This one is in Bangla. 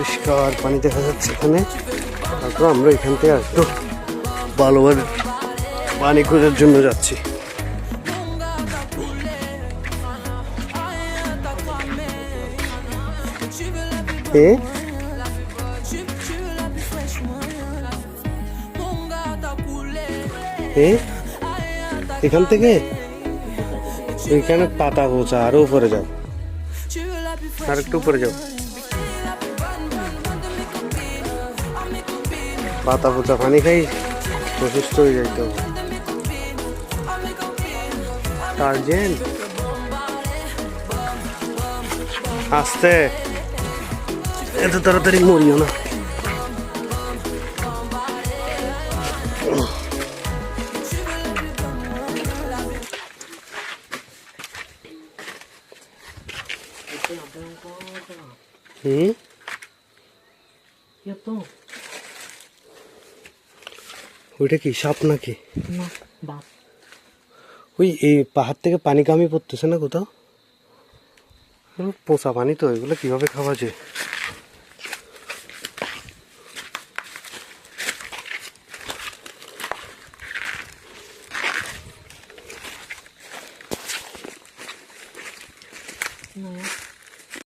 পরিষ্কার পানি দেখা যাচ্ছে এখানে। তারপর আমরা এখান থেকে একটু ভালোভাবে পানি খোঁজার জন্য যাচ্ছি। এখান থেকে এখানে পাতা পচা, আরো উপরে যাও, আর একটু উপরে যাও। পাতা পচা পানি খাই অসুস্থ হয়ে যাইতে হবে। টার্জেন আস্তে, এত তাড়াতাড়ি মরিও না। ওইটা কি সাপ নাকি? ওই এই পাহাড় থেকে পানি কামি পড়তেছে না কোথাও? পচা পানি তো, এগুলো কিভাবে খাওয়া যায়?